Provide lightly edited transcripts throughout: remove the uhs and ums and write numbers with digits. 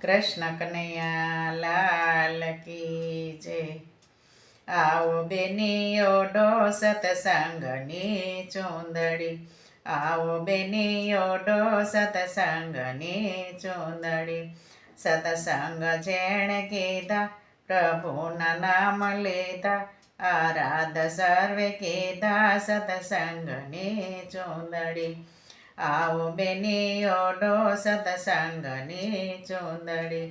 કૃષ્ણ કનૈયા લાલ કી જય. આવો બેનીઓ ડો સતસંગની ચૂંદડી, આવો બેનીઓ ડો સતસંગની ચૂંદડી. સતસંગ જેણે કીધા પ્રભુના નામ લીધા, આરાધ સર્વે કીધા સતસંગની ચૂંદડી. આવો બેનીઓ ડો સતસંગની ચૂંદડી.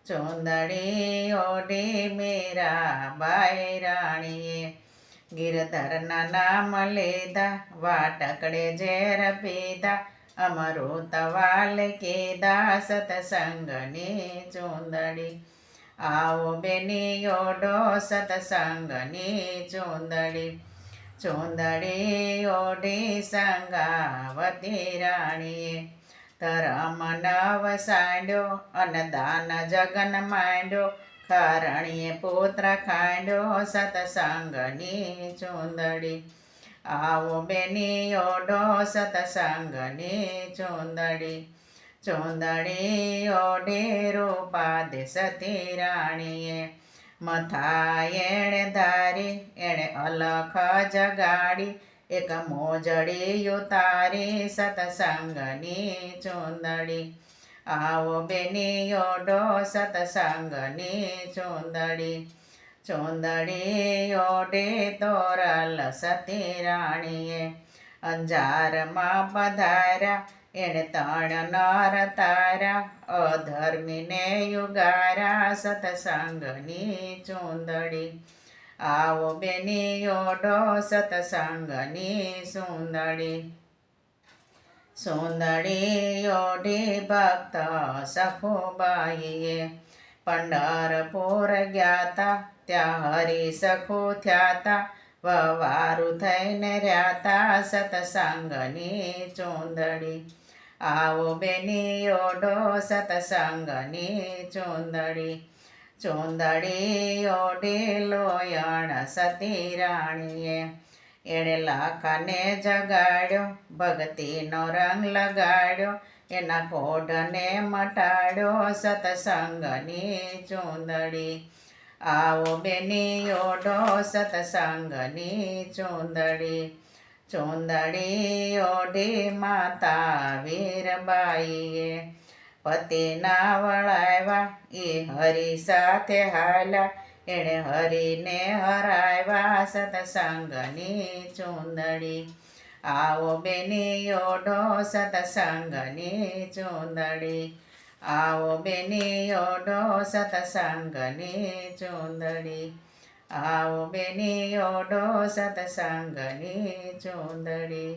ચૂંદડી ઓઢી મીરાબાઈ રાણીએ, ગિરધરના નામ લીધા, વાટકડે ઝેર પીધા, અમૃત વાલ કીધા સતસંગની ચૂંદડી. આવો બેનીઓ ડો સતસંગની ચૂંદડી. ચૂંદડી ઓઢી સંગાવતી રાણીએ, ધરમ નવ સાંડ્યો અને દાન જગન માંડ્યો, કારણીએ પુત્ર ખાંડ્યો સતસંગની ચૂંદડી. આવો બેનીઓ ડો સતસંગની ચૂંદડી. ચૂંદડી ઓઢી રૂપાદે સતી રાણીએ, મથા એણે ધારી એણે અલખ જગાડી, એક મોજડી ઉતારી સતસંગની ચૂંદડી. આવો બેનીઓ ડો સતસંગની ચૂંદડી. ચૂંદડી ઓઢી તોરલ સતી રાણીએ, અંજારમાં પધાર્યા એણે ત્રણ નર તાર્યા, અધર્મીને યુગારા સતસંગની ચૂંદડી. આવો બેનીઓ ડો સતસંગની સુંદડી. સુંદડી ઓઢી ભક્ત સખુબાઈએ, પંઢરપુર ગ્યાતા ત્યાં હરી સખુ થયાતા, વવારું થઈને રહ્યાતા સતસંગની ચૂંદડી. આવો બેનીઓ ડો સતસંગની ચૂંદડી. ચૂંદડી ઓઢી લોયણ સતી રાણીએ, એણે લાખાને જગાડ્યો, ભક્તિનો રંગ લગાડ્યો, એના કોઢને મટાડ્યો સતસંગની ચૂંદડી. આવો બેનીઓ ડો સતસંગની ચૂંદડી. ચૂંદડી ઓઢી માતા વીરબાઈએ, પતિના વળાવ્યા એ હરી સાથે હાલ્યા, એણે હરીને હરાવ્યા સતસંગની ચૂંદડી. આવો બેનીઓ ડો સતસંગની ચૂંદડી. આવો બેનીઓ ડો સતસંગની ચૂંદડી. આવો બેનીઓ ડો સતસંગની ચૂંદડી.